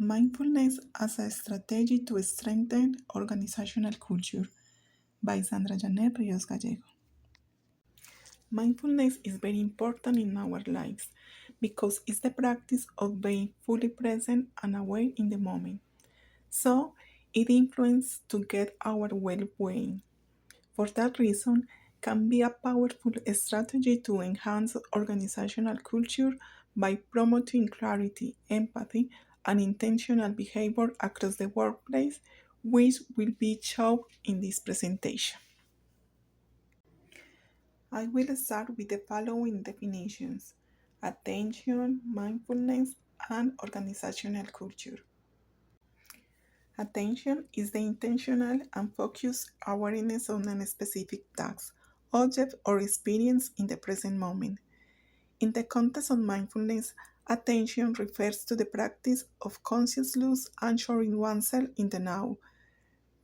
Mindfulness as a Strategy to Strengthen Organizational Culture by Sandra Janet Rios Gallego. Mindfulness is very important in our lives because it's the practice of being fully present and aware in the moment. So, it influences to get our well-being. For that reason, can be a powerful strategy to enhance organizational culture by promoting clarity, empathy, and intentional behavior across the workplace, which will be shown in this presentation. I will start with the following definitions: attention, mindfulness, and organizational culture. Attention is the intentional and focused awareness on a specific task, object, or experience in the present moment. In the context of mindfulness, attention refers to the practice of consciously anchoring oneself in the now,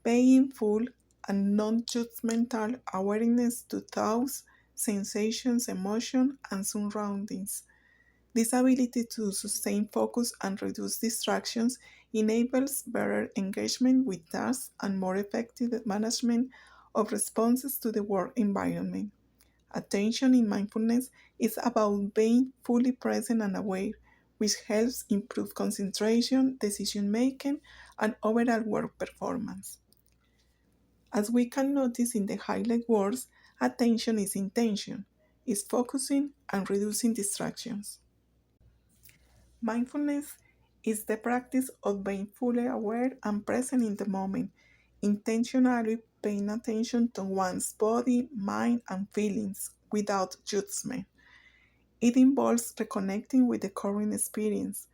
paying full and non-judgmental awareness to thoughts, sensations, emotions, and surroundings. This ability to sustain focus and reduce distractions enables better engagement with tasks and more effective management of responses to the work environment. Attention in mindfulness is about being fully present and aware, which helps improve concentration, decision making, and overall work performance. As we can notice in the highlight words, attention is intention, is focusing and reducing distractions. Mindfulness is the practice of being fully aware and present in the moment, intentionally paying attention to one's body, mind, and feelings without judgment. It involves reconnecting with the current experience,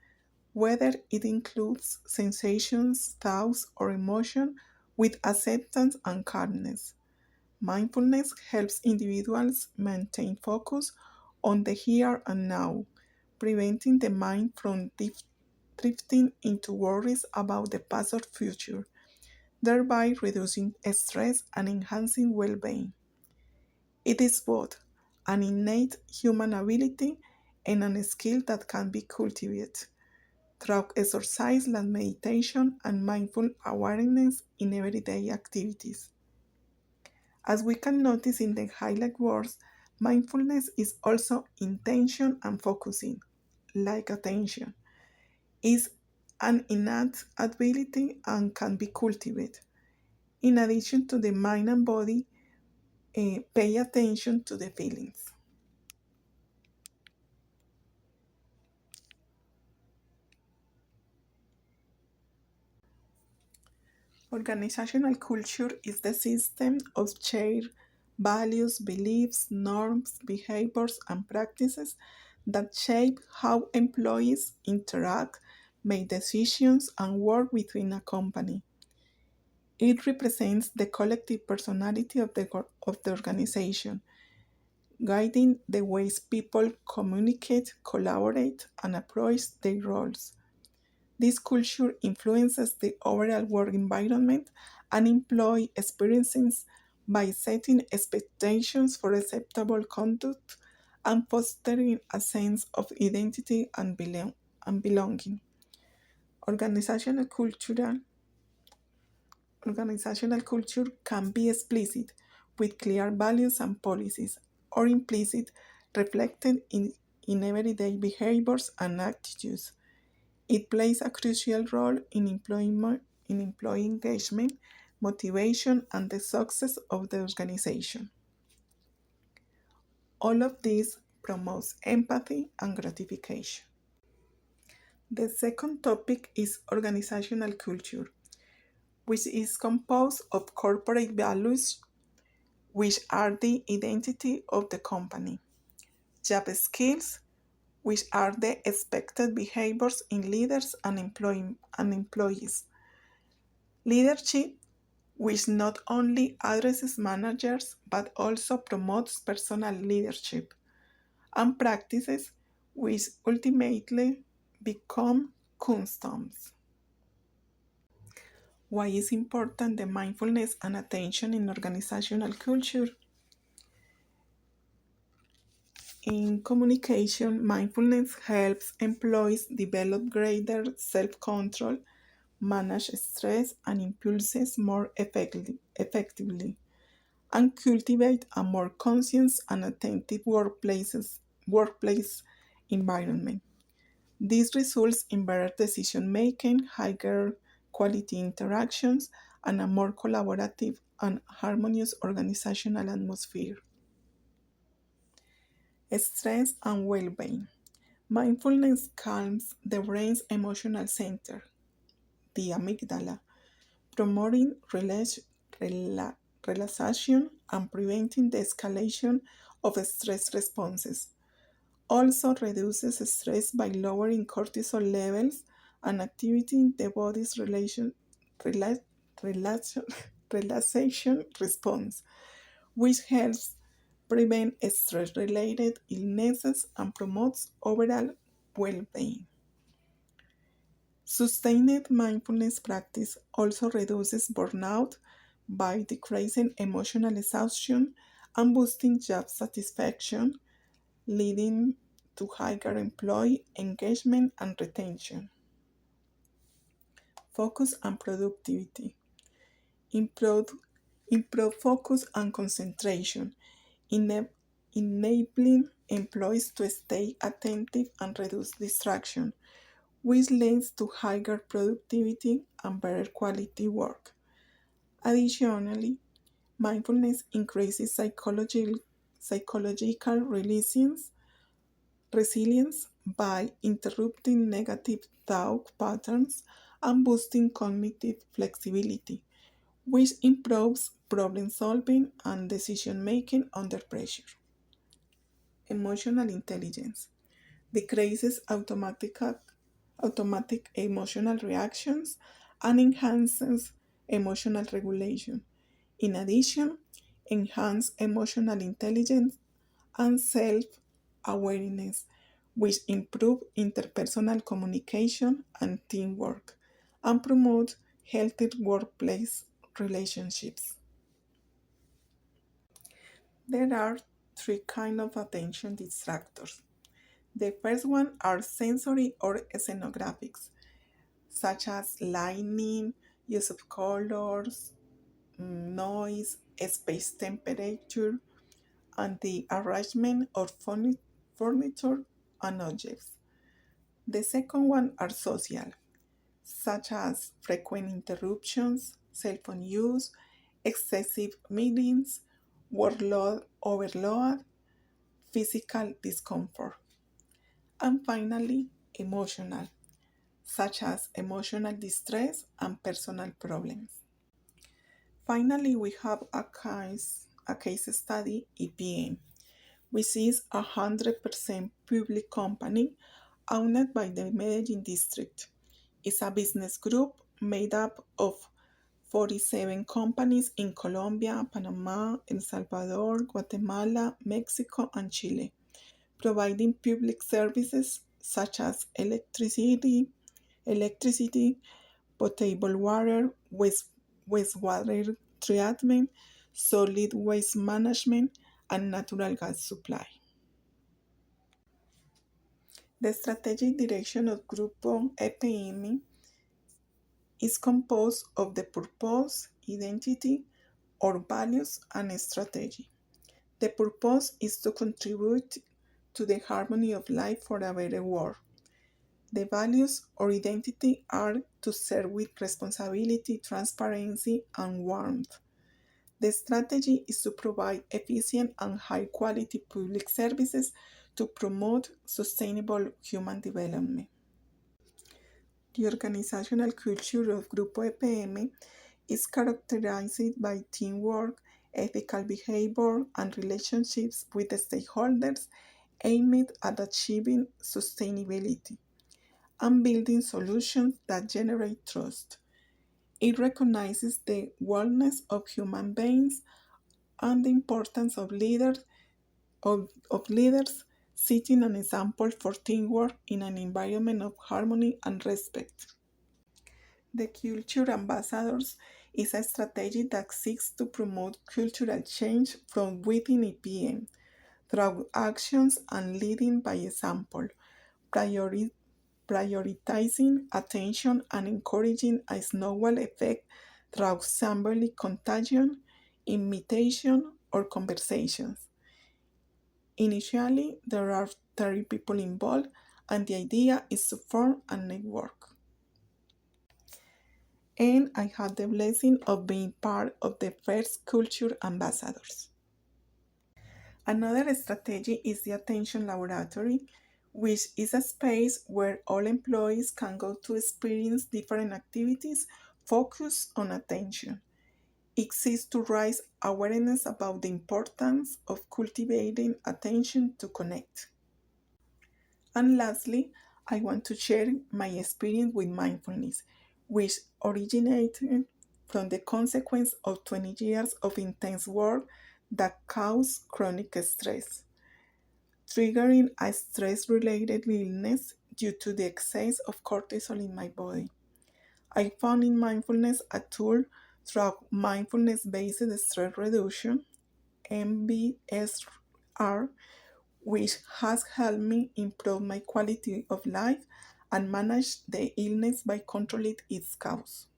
whether it includes sensations, thoughts, or emotion, with acceptance and calmness. Mindfulness helps individuals maintain focus on the here and now, preventing the mind from drifting into worries about the past or future, thereby reducing stress and enhancing well being. It is both an innate human ability and a skill that can be cultivated through exercise like meditation and mindful awareness in everyday activities. As we can notice in the highlight words, mindfulness is also intention and focusing, like attention. Is an innate ability and can be cultivated. In addition to the mind and body, pay attention to the feelings. Organizational culture is the system of shared values, beliefs, norms, behaviors, and practices that shape how employees interact, make decisions, and work within a company. It represents the collective personality of the organization, guiding the ways people communicate, collaborate, and approach their roles. This culture influences the overall work environment and employee experiences by setting expectations for acceptable conduct and fostering a sense of identity and belonging. Organizational cultural Organizational culture can be explicit, with clear values and policies, or implicit, reflected in everyday behaviors and attitudes. It plays a crucial role in employee engagement, motivation, and the success of the organization. All of this promotes empathy and gratification. The second topic is organizational culture, which is composed of corporate values, which are the identity of the company, job skills, which are the expected behaviors in leaders and employees, leadership, which not only addresses managers but also promotes personal leadership, and practices, which ultimately become customs. Why is important the mindfulness and attention in organizational culture? In communication, mindfulness helps employees develop greater self control, manage stress and impulses more effectively, and cultivate a more conscious and attentive workplace environment. This results in better decision making, higher quality interactions, and a more collaborative and harmonious organizational atmosphere. Stress and well being. Mindfulness calms the brain's emotional center, the amygdala, promoting relaxation and preventing the escalation of stress responses. Also reduces stress by lowering cortisol levels and activating the body's rela- relax- relaxation response, which helps prevent stress related illnesses and promotes overall well being. Sustained mindfulness practice also reduces burnout by decreasing emotional exhaustion and boosting job satisfaction, leading to higher employee engagement and retention. Focus and productivity. Improve, improve focus and concentration, ena- enabling employees to stay attentive and reduce distraction, which leads to higher productivity and better quality work. Additionally, mindfulness increases psychological resilience by interrupting negative thought patterns and boosting cognitive flexibility, which improves problem solving and decision making under pressure. Emotional intelligence decreases automatic emotional reactions and enhances emotional regulation. In addition, enhance emotional intelligence and self awareness, which improve interpersonal communication and teamwork and promote healthy workplace relationships. There are three kinds of attention distractors. The first one are sensory or scenographs, such as lighting, use of colors, noise, space temperature, and the arrangement of furniture and objects. The second one are social, such as frequent interruptions, cell phone use, excessive meetings, workload overload, physical discomfort. And finally, emotional, such as emotional distress and personal problems. Finally, we have a case study EPM, which is a 100% public company owned by the Medellin district. It's a business group made up of 47 companies in Colombia, Panama, El Salvador, Guatemala, Mexico, and Chile, providing public services such as electricity, potable water, wastewater treatment, solid waste management, and natural gas supply. The strategic direction of Grupo EPM is composed of the purpose, identity, or values and strategy. The purpose is to contribute to the harmony of life for a better world. The values or identity are to serve with responsibility, transparency, and warmth. The strategy is to provide efficient and high quality public services to promote sustainable human development. The organizational culture of Grupo EPM is characterized by teamwork, ethical behavior, and relationships with the stakeholders aimed at achieving sustainability and building solutions that generate trust. It recognizes the wellness of human beings and the importance of leaders setting an example for teamwork in an environment of harmony and respect. The Culture Ambassadors is a strategy that seeks to promote cultural change from within EPM through actions and leading by example, priori- prioritizing attention and encouraging a snowball effect through symbolic contagion, imitation, or conversations. Initially, there are 30 people involved, and the idea is to form a network. And I had the blessing of being part of the first culture ambassadors. Another strategy is the Attention Laboratory, which is a space where all employees can go to experience different activities focused on attention. It exists to raise awareness about the importance of cultivating attention to connect. And lastly, I want to share my experience with mindfulness, which originated from the consequence of 20 years of intense work that caused chronic stress, triggering a stress related illness due to the excess of cortisol in my body. I found in mindfulness a tool through mindfulness based stress reduction, MBSR, which has helped me improve my quality of life and manage the illness by controlling its cause.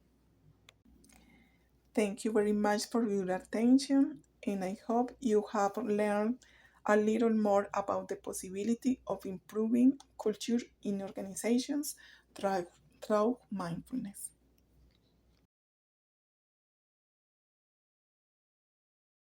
Thank you very much for your attention, and I hope you have learned a little more about the possibility of improving culture in organizations through, through mindfulness.